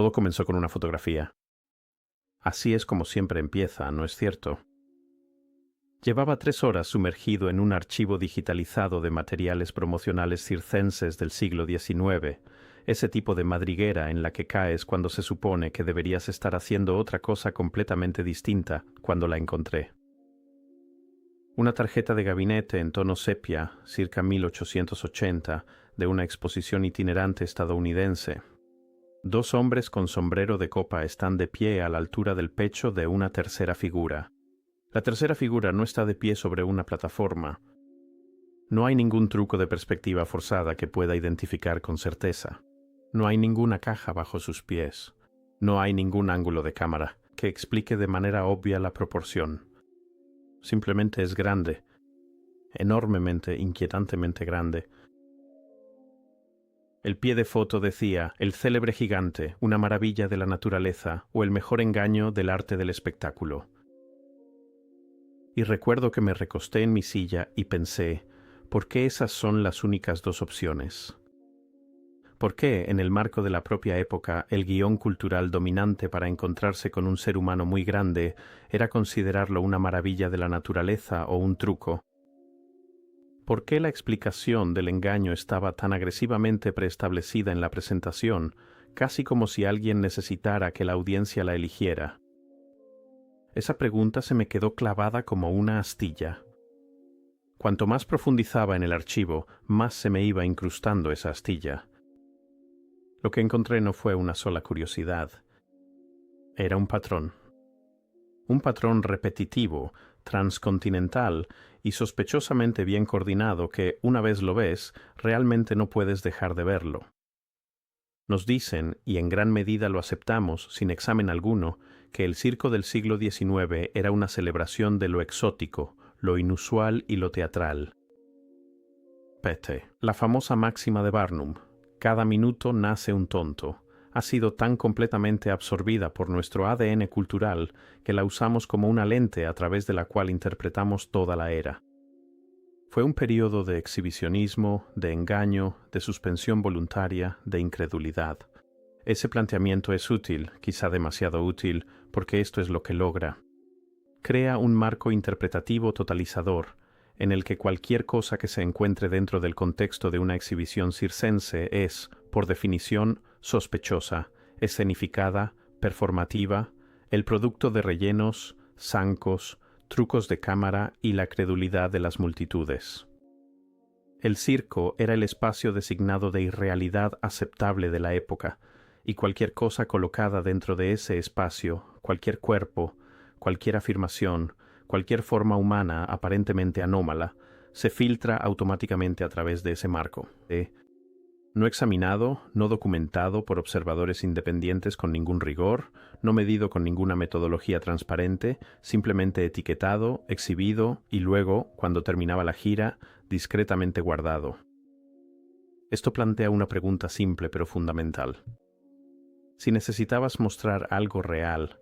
Todo comenzó con una fotografía. Así es como siempre empieza, ¿no es cierto? Llevaba 3 horas sumergido en un archivo digitalizado de materiales promocionales circenses del siglo XIX, ese tipo de madriguera en la que caes cuando se supone que deberías estar haciendo otra cosa completamente distinta cuando la encontré. Una tarjeta de gabinete en tono sepia, circa 1880, de una exposición itinerante estadounidense. 2 hombres con sombrero de copa están de pie a la altura del pecho de una tercera figura. La tercera figura no está de pie sobre una plataforma. No hay ningún truco de perspectiva forzada que pueda identificar con certeza. No hay ninguna caja bajo sus pies. No hay ningún ángulo de cámara que explique de manera obvia la proporción. Simplemente es grande, enormemente, inquietantemente grande. El pie de foto decía, el célebre gigante, una maravilla de la naturaleza o el mejor engaño del arte del espectáculo. Y recuerdo que me recosté en mi silla y pensé, ¿por qué esas son las únicas 2 opciones? ¿Por qué, en el marco de la propia época, el guión cultural dominante para encontrarse con un ser humano muy grande era considerarlo una maravilla de la naturaleza o un truco? ¿Por qué la explicación del engaño estaba tan agresivamente preestablecida en la presentación, casi como si alguien necesitara que la audiencia la eligiera? Esa pregunta se me quedó clavada como una astilla. Cuanto más profundizaba en el archivo, más se me iba incrustando esa astilla. Lo que encontré no fue una sola curiosidad. Era un patrón. Un patrón repetitivo, transcontinental y sospechosamente bien coordinado que, una vez lo ves, realmente no puedes dejar de verlo. Nos dicen, y en gran medida lo aceptamos sin examen alguno, que el circo del siglo XIX era una celebración de lo exótico, lo inusual y lo teatral. Pete, la famosa máxima de Barnum, cada minuto nace un tonto, ha sido tan completamente absorbida por nuestro ADN cultural que la usamos como una lente a través de la cual interpretamos toda la era. Fue un período de exhibicionismo, de engaño, de suspensión voluntaria, de incredulidad. Ese planteamiento es útil, quizá demasiado útil, porque esto es lo que logra. Crea un marco interpretativo totalizador, en el que cualquier cosa que se encuentre dentro del contexto de una exhibición circense es, por definición, sospechosa, escenificada, performativa, el producto de rellenos, zancos, trucos de cámara y la credulidad de las multitudes. El circo era el espacio designado de irrealidad aceptable de la época, y cualquier cosa colocada dentro de ese espacio, cualquier cuerpo, cualquier afirmación, cualquier forma humana aparentemente anómala, se filtra automáticamente a través de ese marco. No examinado, no documentado por observadores independientes con ningún rigor, no medido con ninguna metodología transparente, simplemente etiquetado, exhibido y luego, cuando terminaba la gira, discretamente guardado. Esto plantea una pregunta simple pero fundamental. Si necesitabas mostrar algo real,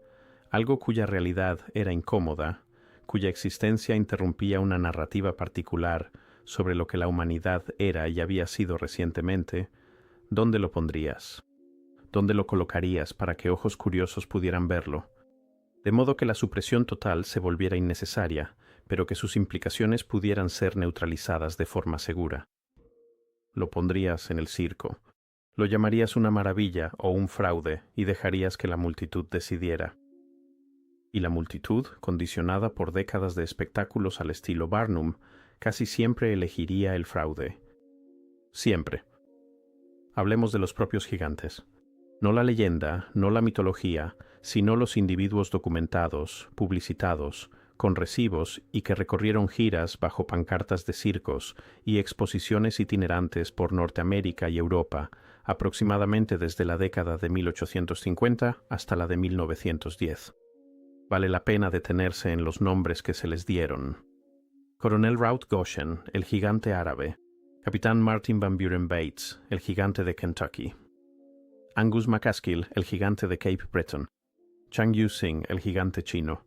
algo cuya realidad era incómoda, cuya existencia interrumpía una narrativa particular sobre lo que la humanidad era y había sido recientemente, ¿dónde lo pondrías? ¿Dónde lo colocarías para que ojos curiosos pudieran verlo? De modo que la supresión total se volviera innecesaria, pero que sus implicaciones pudieran ser neutralizadas de forma segura. Lo pondrías en el circo. Lo llamarías una maravilla o un fraude y dejarías que la multitud decidiera. Y la multitud, condicionada por décadas de espectáculos al estilo Barnum, casi siempre elegiría el fraude. Siempre. Hablemos de los propios gigantes. No la leyenda, no la mitología, sino los individuos documentados, publicitados, con recibos y que recorrieron giras bajo pancartas de circos y exposiciones itinerantes por Norteamérica y Europa, aproximadamente desde la década de 1850 hasta la de 1910. Vale la pena detenerse en los nombres que se les dieron. Coronel Rout Goshen, el gigante árabe. Capitán Martin Van Buren Bates, el gigante de Kentucky. Angus MacAskill, el gigante de Cape Breton. Chang Yu-sing, el gigante chino.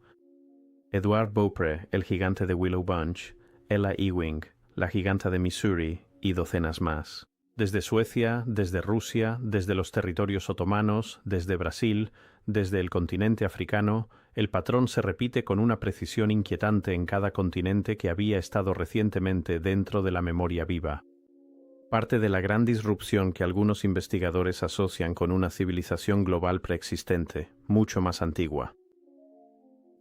Edward Beaupre, el gigante de Willow Bunch. Ella Ewing, la giganta de Missouri, y docenas más. Desde Suecia, desde Rusia, desde los territorios otomanos, desde Brasil, desde el continente africano, el patrón se repite con una precisión inquietante en cada continente que había estado recientemente dentro de la memoria viva. Parte de la gran disrupción que algunos investigadores asocian con una civilización global preexistente, mucho más antigua.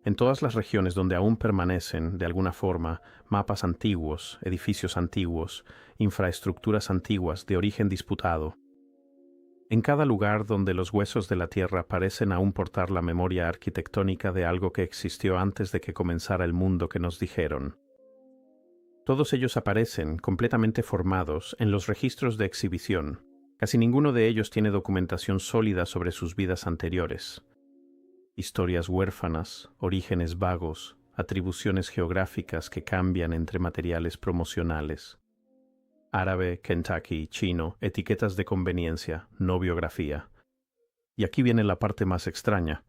En todas las regiones donde aún permanecen, de alguna forma, mapas antiguos, edificios antiguos, infraestructuras antiguas de origen disputado. En cada lugar donde los huesos de la tierra parecen aún portar la memoria arquitectónica de algo que existió antes de que comenzara el mundo que nos dijeron. Todos ellos aparecen, completamente formados, en los registros de exhibición. Casi ninguno de ellos tiene documentación sólida sobre sus vidas anteriores. Historias huérfanas, orígenes vagos, atribuciones geográficas que cambian entre materiales promocionales. Árabe, Kentucky, chino, etiquetas de conveniencia, no biografía. Y aquí viene la parte más extraña.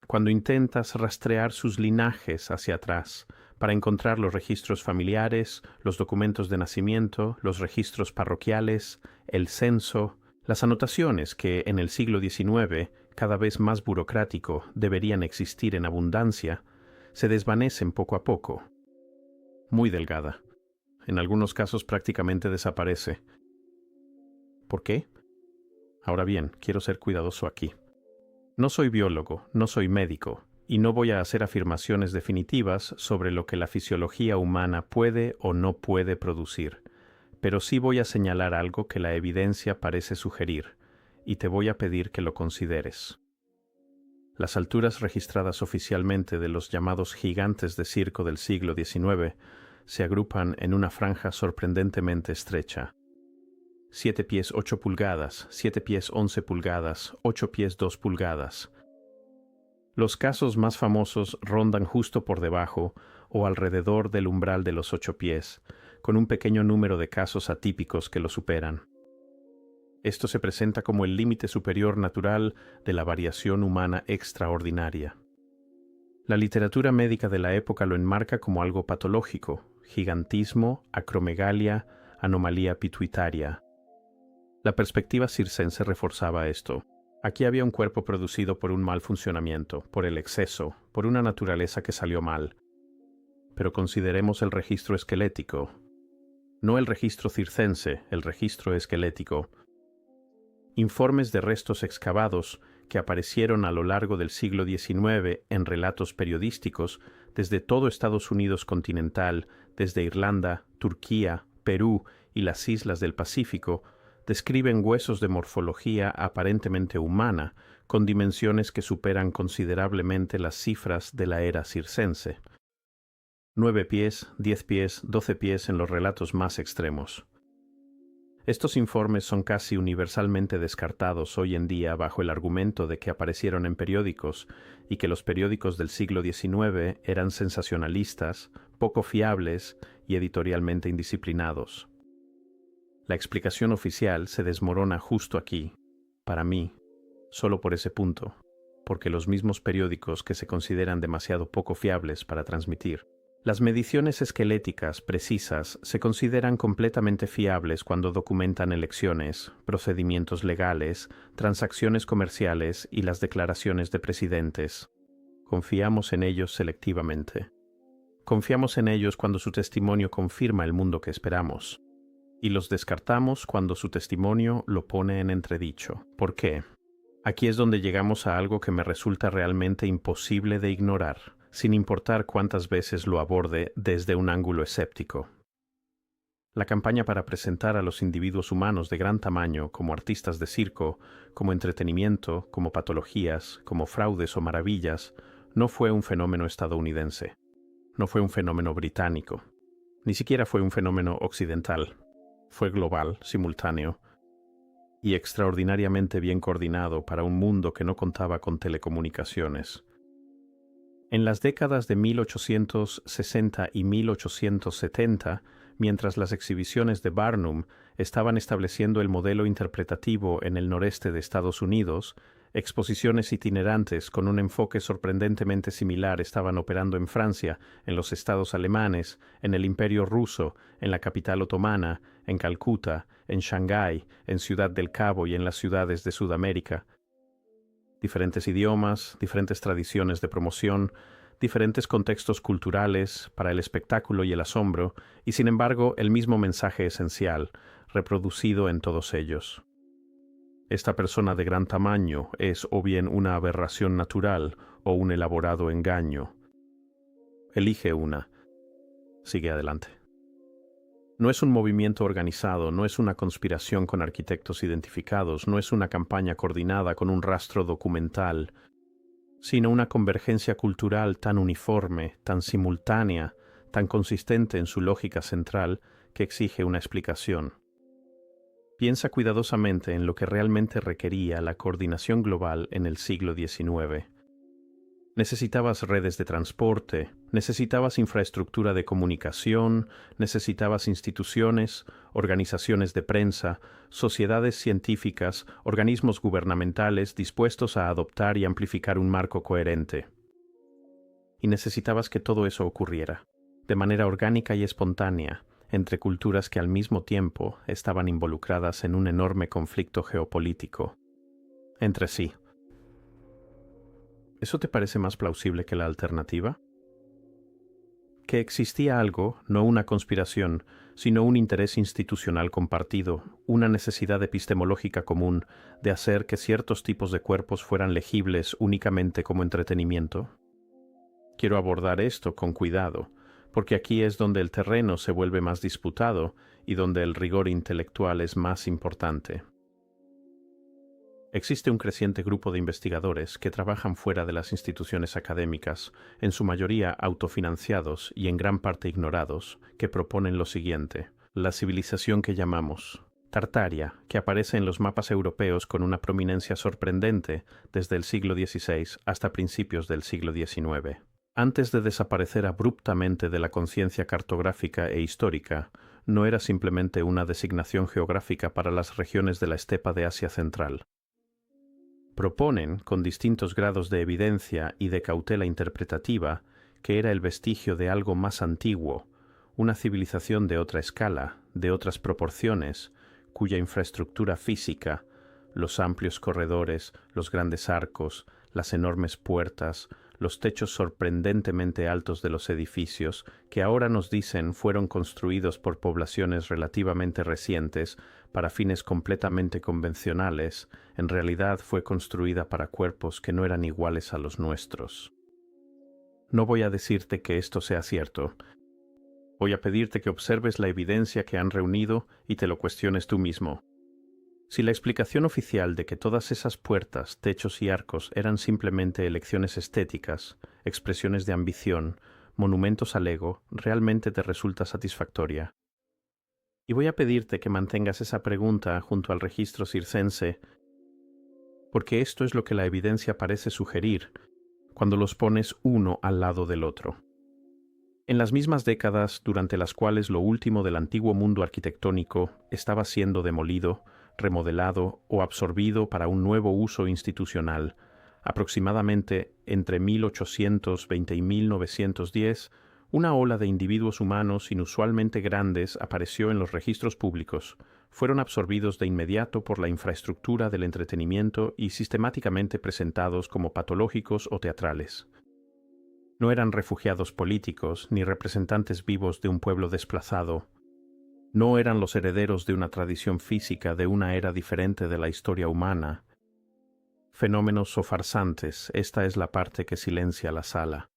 Cuando intentas rastrear sus linajes hacia atrás, para encontrar los registros familiares, los documentos de nacimiento, los registros parroquiales, el censo, las anotaciones que en el siglo XIX, cada vez más burocrático, deberían existir en abundancia, se desvanecen poco a poco. Muy delgada. En algunos casos prácticamente desaparece. ¿Por qué? Ahora bien, quiero ser cuidadoso aquí. No soy biólogo, no soy médico, y no voy a hacer afirmaciones definitivas sobre lo que la fisiología humana puede o no puede producir, pero sí voy a señalar algo que la evidencia parece sugerir, y te voy a pedir que lo consideres. Las alturas registradas oficialmente de los llamados gigantes de circo del siglo XIX se agrupan en una franja sorprendentemente estrecha. 7 pies 8 pulgadas, 7 pies 11 pulgadas, 8 pies 2 pulgadas. Los casos más famosos rondan justo por debajo o alrededor del umbral de los 8 pies, con un pequeño número de casos atípicos que lo superan. Esto se presenta como el límite superior natural de la variación humana extraordinaria. La literatura médica de la época lo enmarca como algo patológico: gigantismo, acromegalia, anomalía pituitaria. La perspectiva circense reforzaba esto. Aquí había un cuerpo producido por un mal funcionamiento, por el exceso, por una naturaleza que salió mal. Pero consideremos el registro esquelético. No el registro circense, el registro esquelético. Informes de restos excavados que aparecieron a lo largo del siglo XIX en relatos periodísticos desde todo Estados Unidos continental, desde Irlanda, Turquía, Perú y las islas del Pacífico, describen huesos de morfología aparentemente humana, con dimensiones que superan considerablemente las cifras de la era circense. 9 pies, 10 pies, 12 pies en los relatos más extremos. Estos informes son casi universalmente descartados hoy en día bajo el argumento de que aparecieron en periódicos y que los periódicos del siglo XIX eran sensacionalistas, poco fiables y editorialmente indisciplinados. La explicación oficial se desmorona justo aquí, para mí, solo por ese punto, porque los mismos periódicos que se consideran demasiado poco fiables para transmitir. Las mediciones esqueléticas precisas se consideran completamente fiables cuando documentan elecciones, procedimientos legales, transacciones comerciales y las declaraciones de presidentes. Confiamos en ellos selectivamente. Confiamos en ellos cuando su testimonio confirma el mundo que esperamos. Y los descartamos cuando su testimonio lo pone en entredicho. ¿Por qué? Aquí es donde llegamos a algo que me resulta realmente imposible de ignorar, sin importar cuántas veces lo aborde desde un ángulo escéptico. La campaña para presentar a los individuos humanos de gran tamaño como artistas de circo, como entretenimiento, como patologías, como fraudes o maravillas, no fue un fenómeno estadounidense. No fue un fenómeno británico. Ni siquiera fue un fenómeno occidental. Fue global, simultáneo, y extraordinariamente bien coordinado para un mundo que no contaba con telecomunicaciones. En las décadas de 1860 y 1870, mientras las exhibiciones de Barnum estaban estableciendo el modelo interpretativo en el noreste de Estados Unidos, Exposiciones itinerantes con un enfoque sorprendentemente similar estaban operando en Francia, en los estados alemanes, en el Imperio ruso, en la capital otomana, en Calcuta, en Shanghái, en Ciudad del Cabo y en las ciudades de Sudamérica. Diferentes idiomas, diferentes tradiciones de promoción, diferentes contextos culturales para el espectáculo y el asombro, y sin embargo el mismo mensaje esencial, reproducido en todos ellos. Esta persona de gran tamaño es o bien una aberración natural o un elaborado engaño. Elige una. Sigue adelante. No es un movimiento organizado, no es una conspiración con arquitectos identificados, no es una campaña coordinada con un rastro documental, sino una convergencia cultural tan uniforme, tan simultánea, tan consistente en su lógica central que exige una explicación. Piensa cuidadosamente en lo que realmente requería la coordinación global en el siglo XIX. Necesitabas redes de transporte, necesitabas infraestructura de comunicación, necesitabas instituciones, organizaciones de prensa, sociedades científicas, organismos gubernamentales dispuestos a adoptar y amplificar un marco coherente. Y necesitabas que todo eso ocurriera, de manera orgánica y espontánea, entre culturas que al mismo tiempo estaban involucradas en un enorme conflicto geopolítico entre sí. ¿Eso te parece más plausible que la alternativa? Que existía algo, no una conspiración, sino un interés institucional compartido, una necesidad epistemológica común de hacer que ciertos tipos de cuerpos fueran legibles únicamente como entretenimiento. Quiero abordar esto con cuidado, porque aquí es donde el terreno se vuelve más disputado y donde el rigor intelectual es más importante. Existe un creciente grupo de investigadores que trabajan fuera de las instituciones académicas, en su mayoría autofinanciados y en gran parte ignorados, que proponen lo siguiente: la civilización que llamamos Tartaria, que aparece en los mapas europeos con una prominencia sorprendente desde el siglo XVI hasta principios del siglo XIX. Antes de desaparecer abruptamente de la conciencia cartográfica e histórica, no era simplemente una designación geográfica para las regiones de la estepa de Asia Central. Proponen, con distintos grados de evidencia y de cautela interpretativa, que era el vestigio de algo más antiguo, una civilización de otra escala, de otras proporciones, cuya infraestructura física, los amplios corredores, los grandes arcos, las enormes puertas, los techos sorprendentemente altos de los edificios, que ahora nos dicen fueron construidos por poblaciones relativamente recientes para fines completamente convencionales, en realidad fue construida para cuerpos que no eran iguales a los nuestros. No voy a decirte que esto sea cierto. Voy a pedirte que observes la evidencia que han reunido y te lo cuestiones tú mismo. Si la explicación oficial de que todas esas puertas, techos y arcos eran simplemente elecciones estéticas, expresiones de ambición, monumentos al ego, realmente te resulta satisfactoria. Y voy a pedirte que mantengas esa pregunta junto al registro circense, porque esto es lo que la evidencia parece sugerir cuando los pones uno al lado del otro. En las mismas décadas durante las cuales lo último del antiguo mundo arquitectónico estaba siendo demolido, remodelado o absorbido para un nuevo uso institucional, aproximadamente entre 1820 y 1910, una ola de individuos humanos inusualmente grandes apareció en los registros públicos, fueron absorbidos de inmediato por la infraestructura del entretenimiento y sistemáticamente presentados como patológicos o teatrales. No eran refugiados políticos ni representantes vivos de un pueblo desplazado. No eran los herederos de una tradición física de una era diferente de la historia humana. Fenómenos o farsantes, esta es la parte que silencia la sala.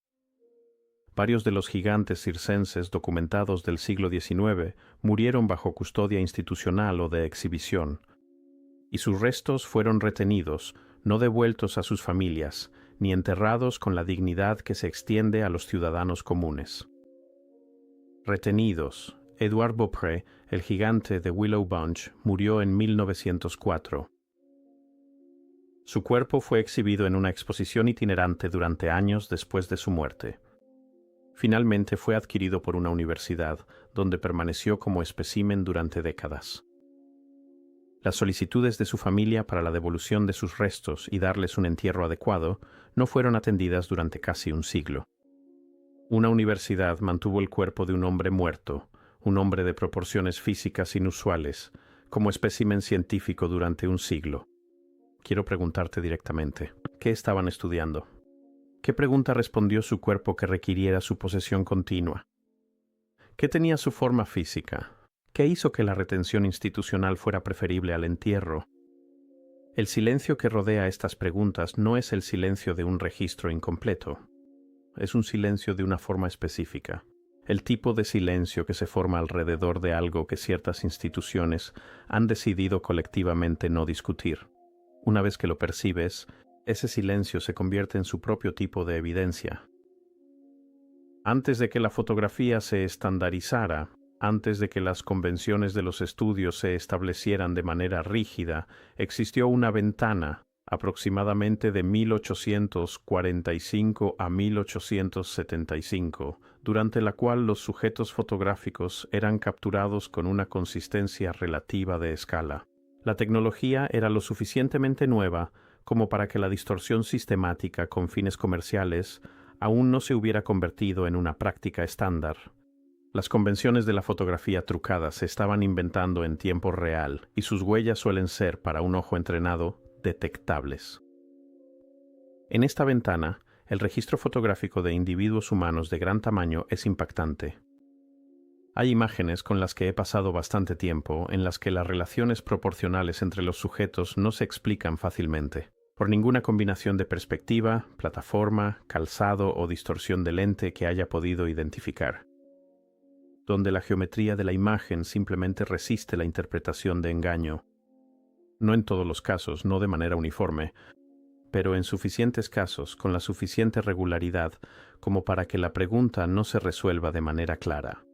Varios de los gigantes circenses documentados del siglo XIX murieron bajo custodia institucional o de exhibición, y sus restos fueron retenidos, no devueltos a sus familias, ni enterrados con la dignidad que se extiende a los ciudadanos comunes. Retenidos. Edouard Beaupré, el gigante de Willow Bunch, murió en 1904. Su cuerpo fue exhibido en una exposición itinerante durante años después de su muerte. Finalmente fue adquirido por una universidad, donde permaneció como espécimen durante décadas. Las solicitudes de su familia para la devolución de sus restos y darles un entierro adecuado no fueron atendidas durante casi un siglo. Una universidad mantuvo el cuerpo de un hombre muerto, un hombre de proporciones físicas inusuales, como espécimen científico durante un siglo. Quiero preguntarte directamente, ¿qué estaban estudiando? ¿Qué pregunta respondió su cuerpo que requiriera su posesión continua? ¿Qué tenía su forma física? ¿Qué hizo que la retención institucional fuera preferible al entierro? El silencio que rodea estas preguntas no es el silencio de un registro incompleto. Es un silencio de una forma específica. El tipo de silencio que se forma alrededor de algo que ciertas instituciones han decidido colectivamente no discutir. Una vez que lo percibes, ese silencio se convierte en su propio tipo de evidencia. Antes de que la fotografía se estandarizara, antes de que las convenciones de los estudios se establecieran de manera rígida, existió una ventana, aproximadamente de 1845 a 1875, durante la cual los sujetos fotográficos eran capturados con una consistencia relativa de escala. La tecnología era lo suficientemente nueva como para que la distorsión sistemática con fines comerciales aún no se hubiera convertido en una práctica estándar. Las convenciones de la fotografía trucada se estaban inventando en tiempo real y sus huellas suelen ser, para un ojo entrenado, detectables. En esta ventana, el registro fotográfico de individuos humanos de gran tamaño es impactante. Hay imágenes con las que he pasado bastante tiempo en las que las relaciones proporcionales entre los sujetos no se explican fácilmente, por ninguna combinación de perspectiva, plataforma, calzado o distorsión de lente que haya podido identificar, donde la geometría de la imagen simplemente resiste la interpretación de engaño. No en todos los casos, no de manera uniforme, pero en suficientes casos con la suficiente regularidad como para que la pregunta no se resuelva de manera clara.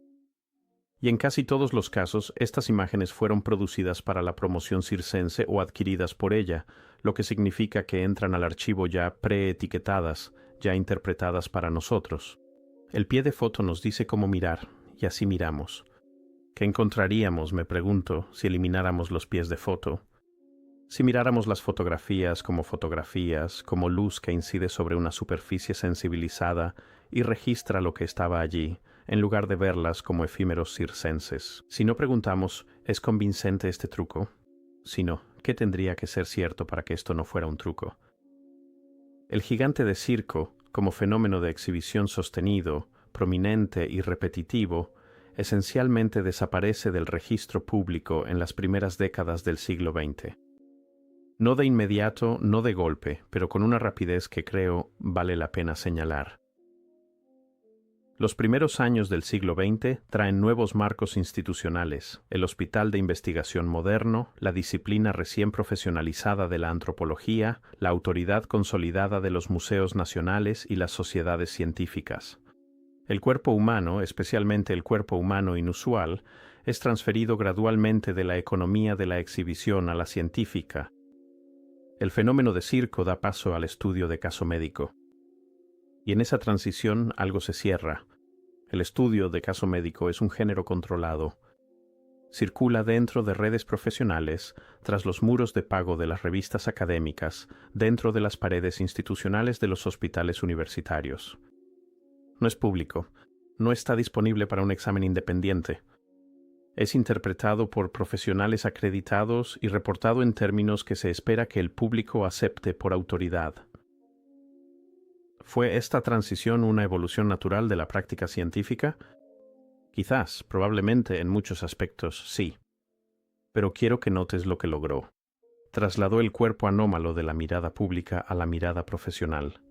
Y en casi todos los casos, estas imágenes fueron producidas para la promoción circense o adquiridas por ella, lo que significa que entran al archivo ya preetiquetadas, ya interpretadas para nosotros. El pie de foto nos dice cómo mirar, y así miramos. ¿Qué encontraríamos, me pregunto, si elimináramos los pies de foto? Si miráramos las fotografías, como luz que incide sobre una superficie sensibilizada y registra lo que estaba allí, en lugar de verlas como efímeros circenses. Si no preguntamos, ¿es convincente este truco? Si no, ¿qué tendría que ser cierto para que esto no fuera un truco? El gigante de circo, como fenómeno de exhibición sostenido, prominente y repetitivo, esencialmente desaparece del registro público en las primeras décadas del siglo XX. No de inmediato, no de golpe, pero con una rapidez que creo vale la pena señalar. Los primeros años del siglo XX traen nuevos marcos institucionales, el Hospital de Investigación Moderno, la disciplina recién profesionalizada de la antropología, la autoridad consolidada de los museos nacionales y las sociedades científicas. El cuerpo humano, especialmente el cuerpo humano inusual, es transferido gradualmente de la economía de la exhibición a la científica. El fenómeno de circo da paso al estudio de caso médico. Y en esa transición algo se cierra. El estudio de caso médico es un género controlado. Circula dentro de redes profesionales, tras los muros de pago de las revistas académicas, dentro de las paredes institucionales de los hospitales universitarios. No es público, no está disponible para un examen independiente. Es interpretado por profesionales acreditados y reportado en términos que se espera que el público acepte por autoridad. ¿Fue esta transición una evolución natural de la práctica científica? Quizás, probablemente, en muchos aspectos, sí. Pero quiero que notes lo que logró. Trasladó el cuerpo anómalo de la mirada pública a la mirada profesional.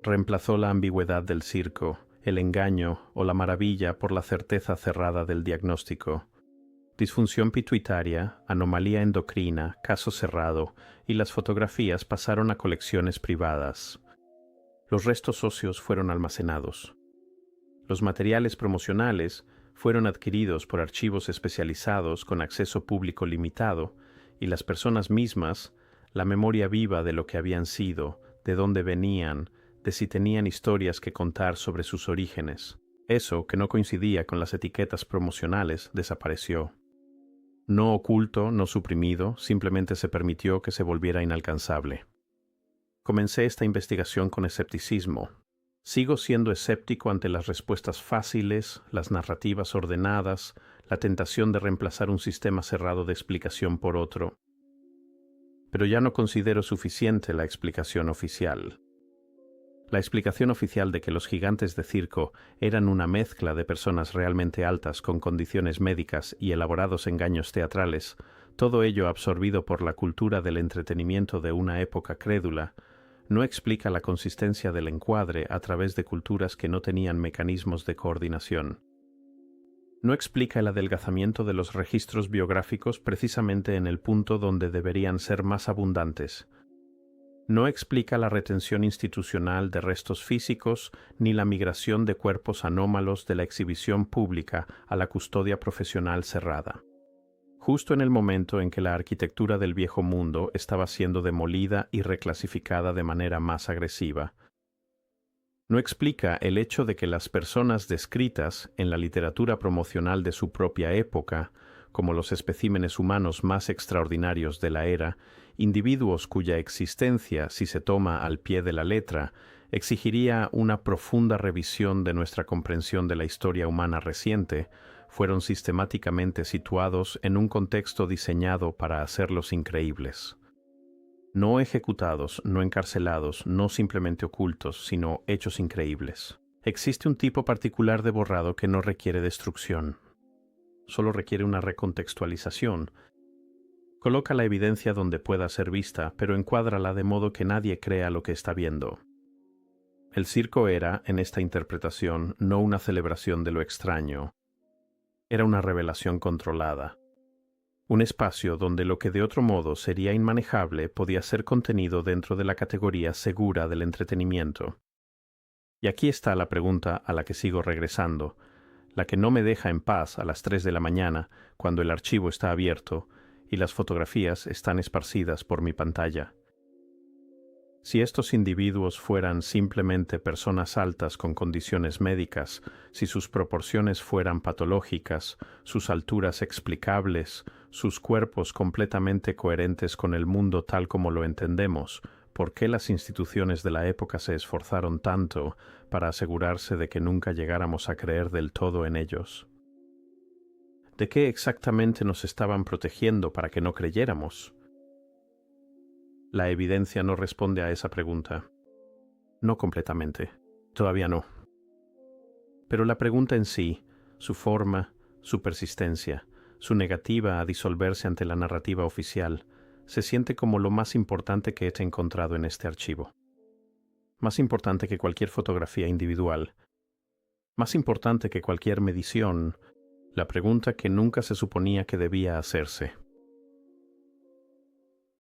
Reemplazó la ambigüedad del circo, el engaño o la maravilla por la certeza cerrada del diagnóstico. Disfunción pituitaria, anomalía endocrina, caso cerrado, y las fotografías pasaron a colecciones privadas. Los restos óseos fueron almacenados. Los materiales promocionales fueron adquiridos por archivos especializados con acceso público limitado, y las personas mismas, la memoria viva de lo que habían sido, de dónde venían, de si tenían historias que contar sobre sus orígenes. Eso, que no coincidía con las etiquetas promocionales, desapareció. No oculto, no suprimido, simplemente se permitió que se volviera inalcanzable. Comencé esta investigación con escepticismo. Sigo siendo escéptico ante las respuestas fáciles, las narrativas ordenadas, la tentación de reemplazar un sistema cerrado de explicación por otro. Pero ya no considero suficiente la explicación oficial. La explicación oficial de que los gigantes de circo eran una mezcla de personas realmente altas con condiciones médicas y elaborados engaños teatrales, todo ello absorbido por la cultura del entretenimiento de una época crédula, no explica la consistencia del encuadre a través de culturas que no tenían mecanismos de coordinación. No explica el adelgazamiento de los registros biográficos precisamente en el punto donde deberían ser más abundantes. No explica la retención institucional de restos físicos ni la migración de cuerpos anómalos de la exhibición pública a la custodia profesional cerrada. Justo en el momento en que la arquitectura del viejo mundo estaba siendo demolida y reclasificada de manera más agresiva. No explica el hecho de que las personas descritas en la literatura promocional de su propia época, como los especímenes humanos más extraordinarios de la era, individuos cuya existencia, si se toma al pie de la letra, exigiría una profunda revisión de nuestra comprensión de la historia humana reciente, fueron sistemáticamente situados en un contexto diseñado para hacerlos increíbles. No ejecutados, no encarcelados, no simplemente ocultos, sino hechos increíbles. Existe un tipo particular de borrado que no requiere destrucción. Solo requiere una recontextualización. Coloca la evidencia donde pueda ser vista, pero encuádrala de modo que nadie crea lo que está viendo. El circo era, en esta interpretación, no una celebración de lo extraño. Era una revelación controlada. Un espacio donde lo que de otro modo sería inmanejable podía ser contenido dentro de la categoría segura del entretenimiento. Y aquí está la pregunta a la que sigo regresando, la que no me deja en paz a las 3 de la mañana, cuando el archivo está abierto y las fotografías están esparcidas por mi pantalla. Si estos individuos fueran simplemente personas altas con condiciones médicas, si sus proporciones fueran patológicas, sus alturas explicables, sus cuerpos completamente coherentes con el mundo tal como lo entendemos, ¿por qué las instituciones de la época se esforzaron tanto para asegurarse de que nunca llegáramos a creer del todo en ellos? ¿De qué exactamente nos estaban protegiendo para que no creyéramos? La evidencia no responde a esa pregunta. No completamente. Todavía no. Pero la pregunta en sí, su forma, su persistencia, su negativa a disolverse ante la narrativa oficial, se siente como lo más importante que he encontrado en este archivo. Más importante que cualquier fotografía individual. Más importante que cualquier medición. La pregunta que nunca se suponía que debía hacerse.